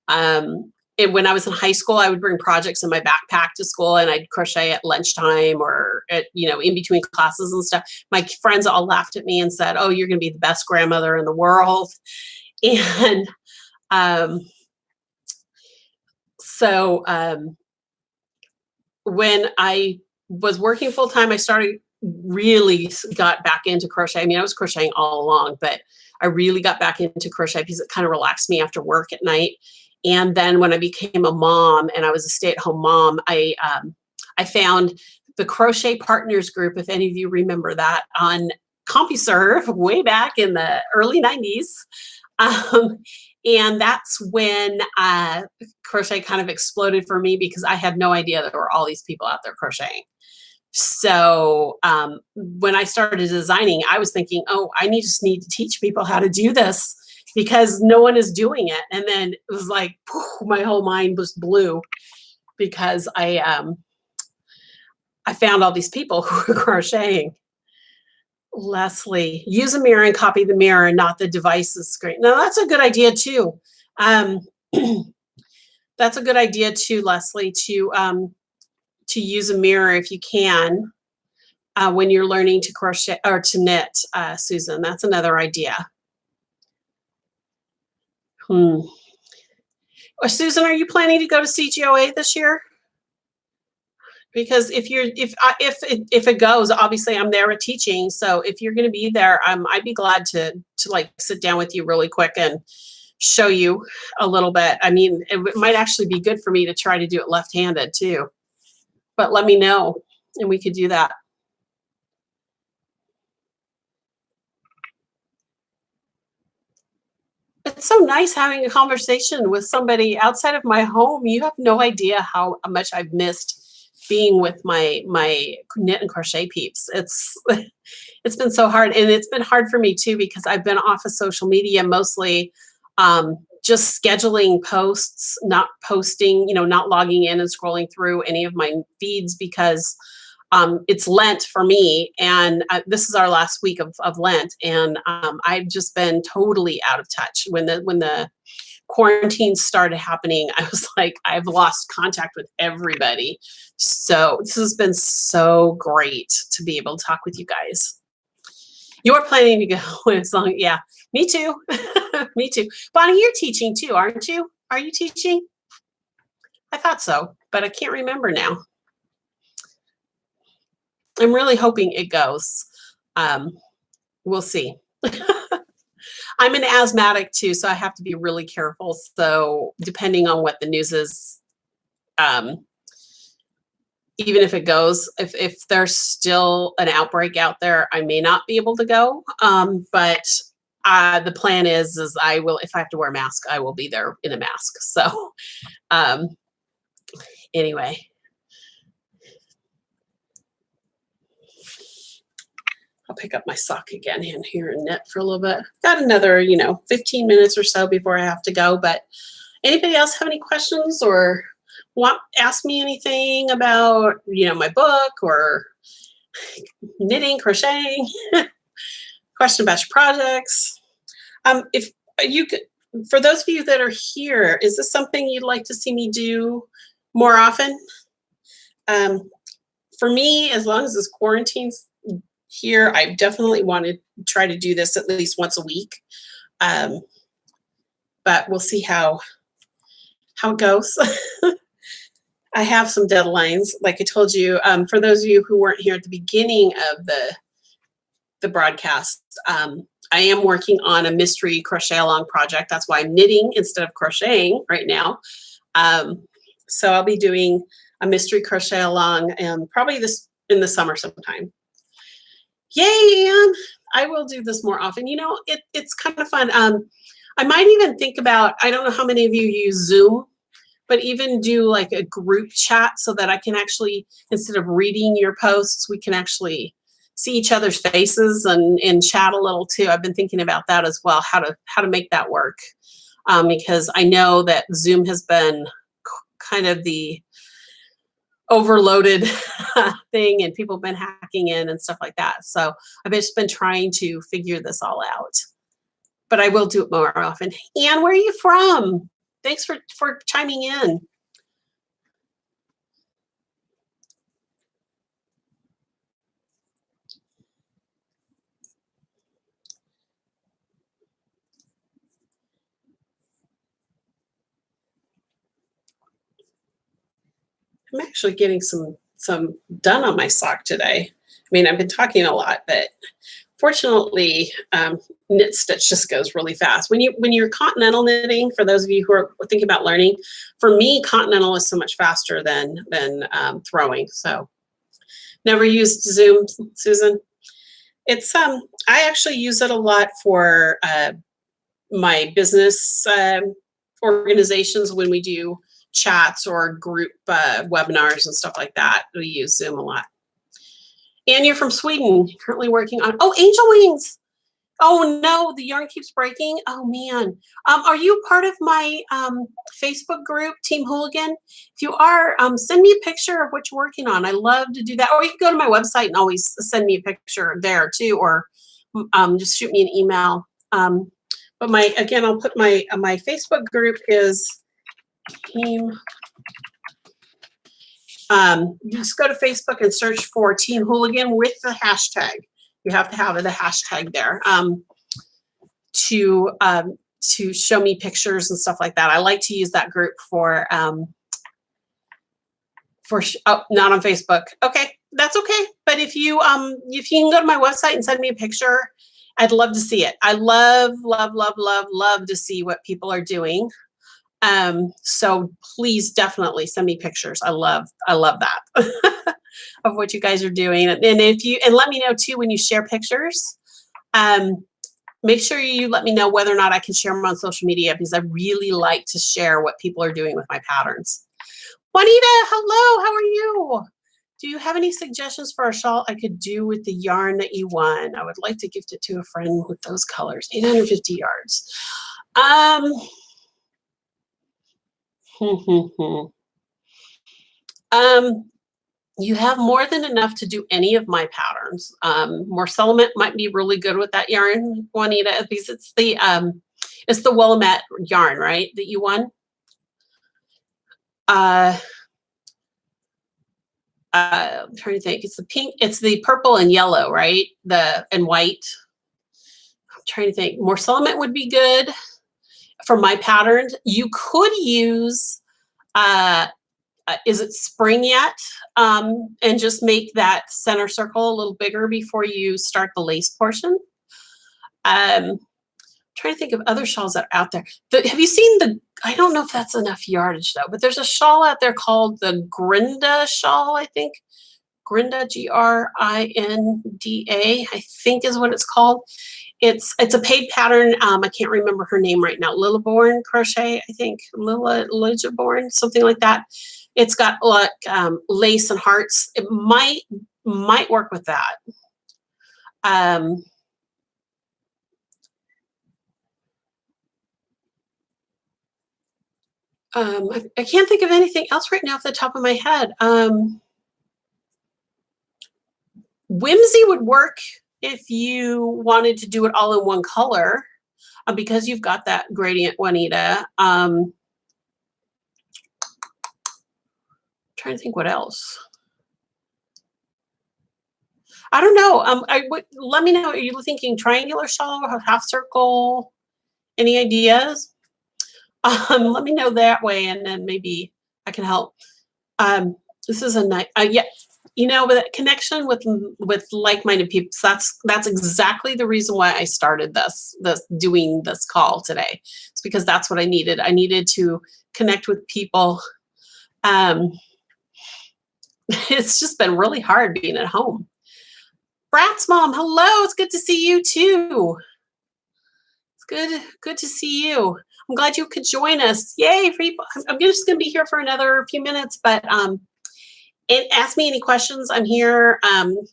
When I was in high school, I would bring projects in my backpack to school, and I'd crochet at lunchtime or in between classes and stuff. My friends all laughed at me and said, "Oh, you're going to be the best grandmother in the world." And so when I was working full time, I really got back into crochet. I mean, I was crocheting all along, but I really got back into crochet because it kind of relaxed me after work at night. And then when I became a mom and I was a stay-at-home mom, I found the Crochet Partners group, if any of you remember that, on CompuServe way back in the early 90s. And that's when crochet kind of exploded for me, because I had no idea there were all these people out there crocheting. So when I started designing, I was thinking, oh, I just need to teach people how to do this, because no one is doing it. And then it was like, poof, my whole mind was blew, because I found all these people who were crocheting. Leslie, use a mirror and copy the mirror, not the device's screen. No, that's a good idea too. That's a good idea too, Leslie, to use a mirror if you can when you're learning to crochet or to knit, Susan. That's another idea. Susan, are you planning to go to CGOA this year? Because if it goes, obviously I'm there with teaching. So if you're going to be there, I'd be glad to like sit down with you really quick and show you a little bit. I mean, it might actually be good for me to try to do it left-handed too. But let me know, and we could do that. It's so nice having a conversation with somebody outside of my home. You have no idea how much I've missed being with my knit and crochet peeps. It's been so hard, and it's been hard for me too because I've been off of social media mostly, just scheduling posts, not posting, not logging in and scrolling through any of my feeds because it's Lent for me, and this is our last week of Lent, and I've just been totally out of touch. When the quarantine started happening, I was like, I've lost contact with everybody. So this has been so great to be able to talk with you guys. You're planning to go as long, yeah, me too. Me too. Bonnie, you're teaching too, aren't you? Are you teaching? I thought so, but I can't remember now. I'm really hoping it goes. We'll see. I'm an asthmatic too, so I have to be really careful. So depending on what the news is, even if it goes, if there's still an outbreak out there, I may not be able to go. But the plan is I will, if I have to wear a mask, I will be there in a mask. So anyway. I'll pick up my sock again in here and knit for a little bit. Got another, 15 minutes or so before I have to go. But anybody else have any questions or ask me anything about, my book or knitting, crocheting, question about your projects? If you could, for those of you that are here, is this something you'd like to see me do more often? For me, as long as this quarantine's here, I definitely want to try to do this at least once a week. But we'll see how it goes. I have some deadlines, like I told you. For those of you who weren't here at the beginning of the broadcast, I am working on a mystery crochet along project. That's why I'm knitting instead of crocheting right now. So I'll be doing a mystery crochet along, probably in the summer sometime. Yay, Anne! I will do this more often. It's kind of fun. I might even think about, I don't know how many of you use Zoom, but even do like a group chat so that I can actually, instead of reading your posts, we can actually see each other's faces and chat a little too. I've been thinking about that as well, how to make that work. Because I know that Zoom has been kind of the overloaded thing, and people have been hacking in and stuff like that. So I've just been trying to figure this all out, but I will do it more often. Anne, where are you from? Thanks for chiming in. I'm actually getting some done on my sock today. I mean, I've been talking a lot, but fortunately, knit stitch just goes really fast. When you're continental knitting, for those of you who are thinking about learning, for me, continental is so much faster than throwing. So, never used Zoom, Susan. It's I actually use it a lot for my business organizations when we do chats or group webinars and stuff like that. We use Zoom a lot. And you're from Sweden, currently working on, angel wings. Oh no, the yarn keeps breaking. Oh man. Are you part of my Facebook group, Team Hooligan? If you are, send me a picture of what you're working on. I love to do that. Or you can go to my website and always send me a picture there too, or just shoot me an email. But I'll put my Facebook group is Team. You just go to Facebook and search for Team Hooligan with the hashtag. You have to have the hashtag there to show me pictures and stuff like that. I like to use that group for Oh, not on Facebook. Okay, that's okay. But if you can go to my website and send me a picture, I'd love to see it. I love, love, love, love, love to see what people are doing. So please definitely send me pictures. I love that of what you guys are doing. And let me know too when you share pictures. Make sure you let me know whether or not I can share them on social media, because I really like to share what people are doing with my patterns. Juanita, hello, how are you? Do you have any suggestions for a shawl I could do with the yarn that you won? I would like to gift it to a friend with those colors. 850 yards. You have more than enough to do any of my patterns. More Settlement might be really good with that yarn, Juanita, because it's the Willamette yarn, right, that you won? I'm trying to think. It's the pink, it's the purple and yellow, right? And white. I'm trying to think. More Settlement would be good for my patterns. You could use is it spring yet? And just make that center circle a little bigger before you start the lace portion. Trying to think of other shawls that are out there. Have you seen I don't know if that's enough yardage though, but there's a shawl out there called the Grinda shawl, I think. Grinda, Grinda, I think is what it's called. It's a paid pattern. I can't remember her name right now. Lillaborn Crochet, I think. Lillaborn, something like that. It's got like lace and hearts. It might work with that. I can't think of anything else right now off the top of my head. Whimsy would work if you wanted to do it all in one color, because you've got that gradient, Juanita. Trying to think what else. I don't know. Let me know. Are you thinking triangular shawl or half circle? Any ideas? Let me know that way, and then maybe I can help. This is a nice, yeah. You know, with a connection with like-minded people. So that's exactly the reason why I started doing this call today. It's because that's what I needed. I needed to connect with people. It's just been really hard being at home. Brat's mom, hello. It's good to see you too. It's good to see you. I'm glad you could join us. Yay! I'm just going to be here for another few minutes, but and ask me any questions. I'm here.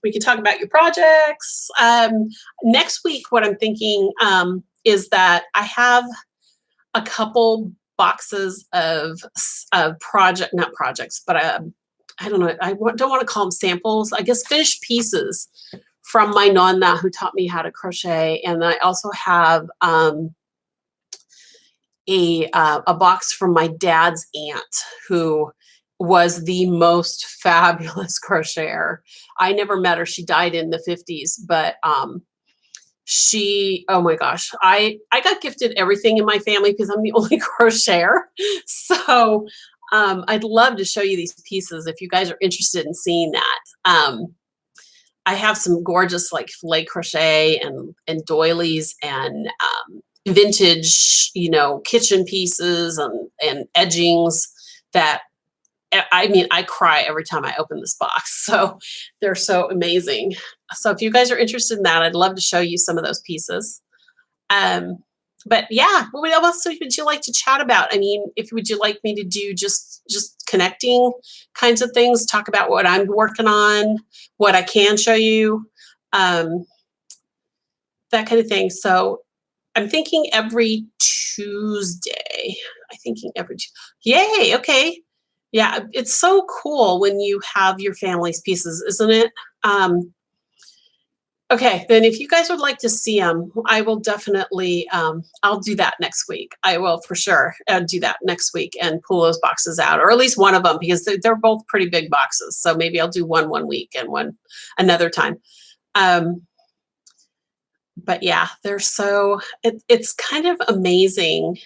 We can talk about your projects. Next week, what I'm thinking is that I have a couple boxes of not projects, but I don't know. I don't want to call them samples. I guess finished pieces from my nonna who taught me how to crochet, and I also have a box from my dad's aunt who was the most fabulous crocheter. I never met her. She died in the 50s, but oh my gosh, I got gifted everything in my family because I'm the only crocheter. So I'd love to show you these pieces if you guys are interested in seeing that. I have some gorgeous like filet crochet and doilies and vintage, kitchen pieces and edgings that, I mean, I cry every time I open this box. So they're so amazing. So if you guys are interested in that, I'd love to show you some of those pieces. But yeah, what else would you like to chat about? I mean, would you like me to do just connecting kinds of things, talk about what I'm working on, what I can show you, that kind of thing. So I'm thinking every Tuesday. Yay, okay. Yeah, it's so cool when you have your family's pieces, isn't it? Okay, then if you guys would like to see them, I will definitely, I'll do that next week. I will for sure do that next week and pull those boxes out, or at least one of them, because they're both pretty big boxes. So maybe I'll do one week and one another time. But yeah, it's kind of amazing,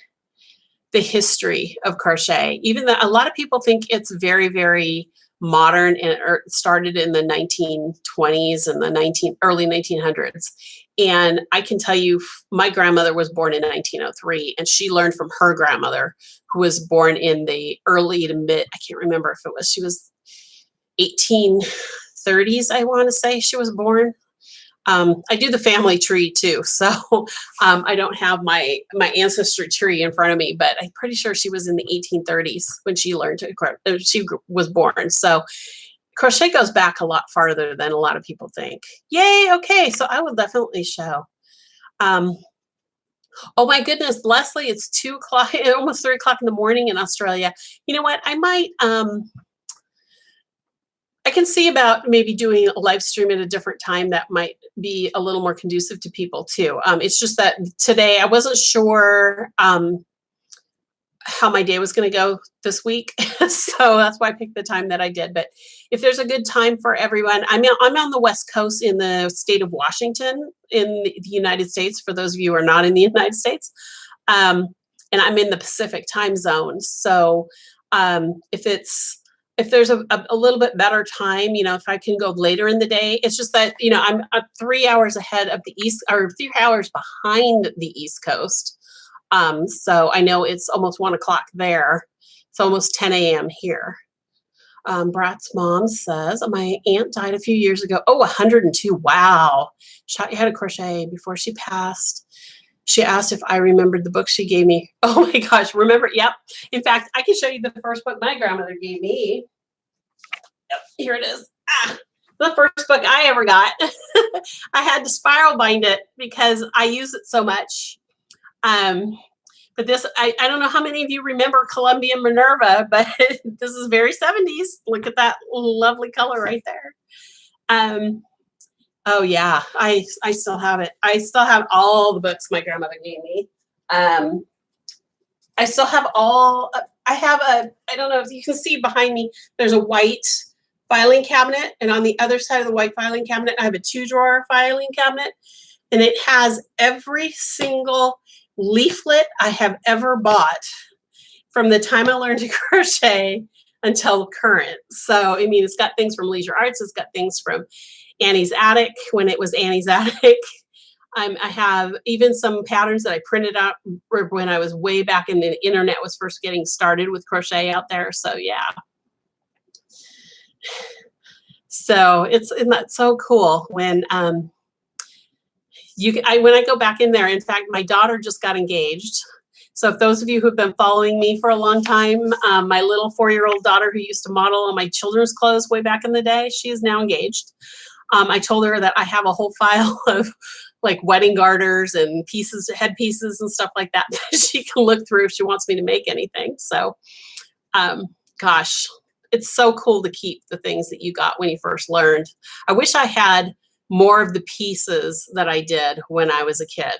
the history of crochet. Even though a lot of people think it's very, very modern and started in the 1920s and the early 1900s. And I can tell you, my grandmother was born in 1903, and she learned from her grandmother, who was born in the early to mid, I can't remember if it was, she was 1830s, I want to say she was born. I do the family tree too, so I don't have my ancestry tree in front of me, but I'm pretty sure she was in the 1830s when she learned to she was born. So crochet goes back a lot farther than a lot of people think. Yay! Okay, so I will definitely show. Oh my goodness, Leslie, it's 2 o'clock, almost 3 o'clock in the morning in Australia. You know what? I might. I can see about maybe doing a live stream at a different time that might be a little more conducive to people too. It's just that today I wasn't sure how my day was going to go this week. So that's why I picked the time that I did. But if there's a good time for everyone, I'm on the West Coast in the state of Washington in the United States, for those of you who are not in the United States. And I'm in the Pacific time zone. So if there's a little bit better time, if I can go later in the day, it's just that, I'm 3 hours ahead of the East, or 3 hours behind the East Coast. So I know it's almost 1 o'clock there. It's almost 10 a.m. here. Brat's mom says, my aunt died a few years ago. Oh, 102. Wow. She taught you how to crochet before she passed. She asked if I remembered the book she gave me. Oh my gosh, remember? Yep. In fact, I can show you the first book my grandmother gave me. Yep, here it is. The first book I ever got. I had to spiral bind it because I use it so much. But this, I don't know how many of you remember Columbia Minerva, but this is very 70s. Look at that lovely color right there. Oh yeah, I still have it. I still have all the books my grandmother gave me. I still have I don't know if you can see behind me, there's a white filing cabinet, and on the other side of the white filing cabinet, I have a 2-drawer filing cabinet, and it has every single leaflet I have ever bought from the time I learned to crochet until current. So, I mean, it's got things from Leisure Arts, it's got things from Annie's Attic when it was Annie's Attic. I have even some patterns that I printed out when I was way back in the internet was first getting started with crochet out there. So yeah. So isn't that so cool when when I go back in there. In fact, my daughter just got engaged. So if those of you who've been following me for a long time, my little 4-year-old daughter who used to model on my children's clothes way back in the day, she is now engaged. I told her that I have a whole file of like wedding garters and headpieces and stuff like that she can look through if she wants me to make anything. So, gosh, it's so cool to keep the things that you got when you first learned. I wish I had more of the pieces that I did when I was a kid.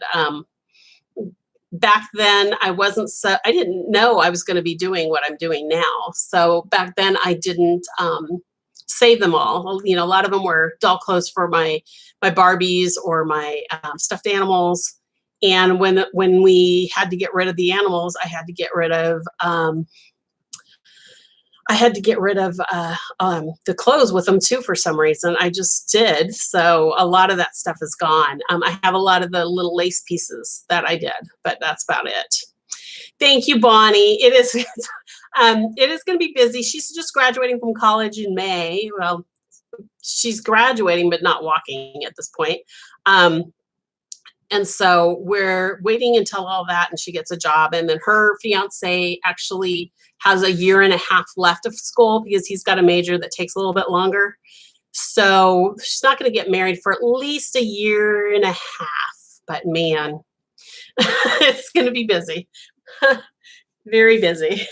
Back then, I didn't know I was going to be doing what I'm doing now. So back then, I didn't save them all. A lot of them were doll clothes for my Barbies or my stuffed animals. And when we had to get rid of the animals, I had to get rid of the clothes with them too for some reason. I just did. So a lot of that stuff is gone. I have a lot of the little lace pieces that I did, but that's about it. Thank you, Bonnie. It is going to be busy. She's just graduating from college in May. Well, she's graduating, but not walking at this point. And so we're waiting until all that and she gets a job. And then her fiance actually has 1.5 years left of school because he's got a major that takes a little bit longer. So she's not going to get married for at least 1.5 years. But man, it's going to be busy. Very busy.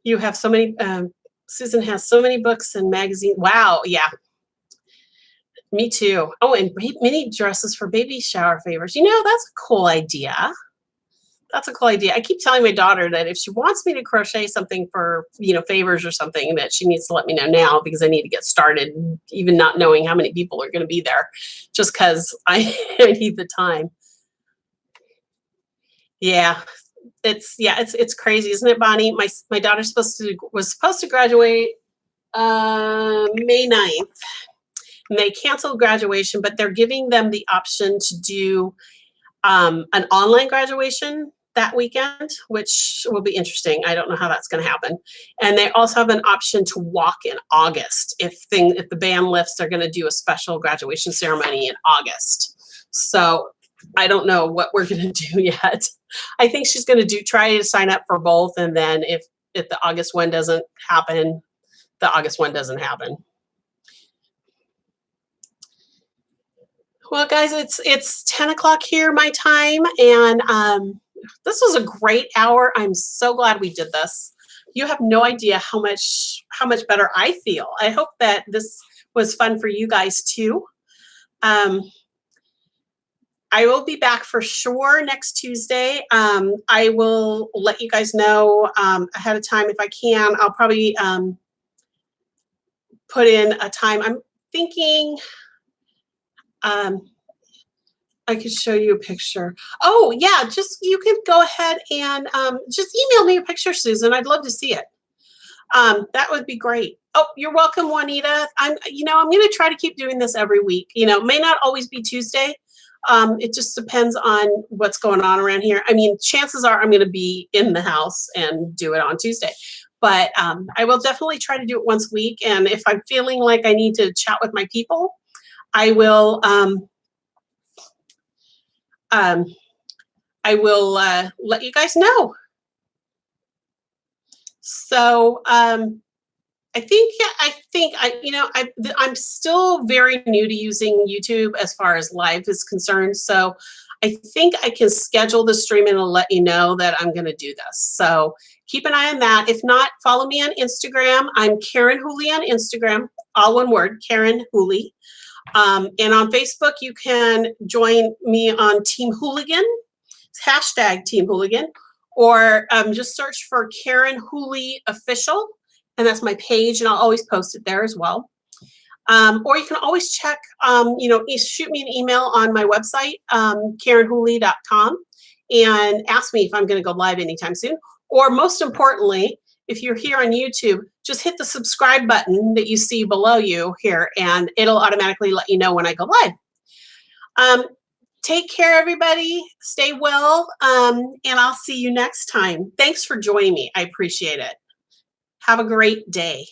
You have so many, Susan has so many books and magazines. Wow. Yeah. Me too. Oh, and mini dresses for baby shower favors. That's a cool idea. That's a cool idea. I keep telling my daughter that if she wants me to crochet something for, favors or something, that she needs to let me know now because I need to get started, even not knowing how many people are going to be there, just because I need the time. Yeah. it's crazy, isn't it, Bonnie? My daughter's was supposed to graduate May 9th. And they canceled graduation, but they're giving them the option to do an online graduation that weekend, which will be interesting. I don't know how that's going to happen. And they also have an option to walk in August. If the ban lifts, they're going to do a special graduation ceremony in August. So I don't know what we're going to do yet. I think she's going to try to sign up for both. And then if the August one doesn't happen, the August one doesn't happen. Well, guys, it's 10 o'clock here, my time, and this was a great hour. I'm so glad we did this. You have no idea how much better I feel. I hope that this was fun for you guys too. I will be back for sure next Tuesday. I will let you guys know ahead of time if I can. I'll probably put in a time. I'm thinking. I could show you a picture. Oh yeah, you can go ahead and just email me a picture, Susan. I'd love to see it. That would be great. Oh, you're welcome, Juanita. I'm going to try to keep doing this every week. It may not always be Tuesday. It just depends on what's going on around here. I mean, chances are I'm going to be in the house and do it on Tuesday. But I will definitely try to do it once a week. And if I'm feeling like I need to chat with my people, I will let you guys know. So I'm still very new to using YouTube as far as live is concerned. So I think I can schedule the stream and I'll let you know that I'm going to do this. So keep an eye on that. If not, follow me on Instagram. I'm Karen Hooley on Instagram, all one word, Karen Hooley. And on Facebook, you can join me on Team Hooligan, hashtag Team Hooligan, or just search for Karen Hooley Official, and that's my page, and I'll always post it there as well. Or you can always check, shoot me an email on my website, KarenHooley.com, and ask me if I'm going to go live anytime soon. Or most importantly, if you're here on YouTube, just hit the subscribe button that you see below you here, and it'll automatically let you know when I go live. Take care, everybody. Stay well, and I'll see you next time. Thanks for joining me. I appreciate it. Have a great day.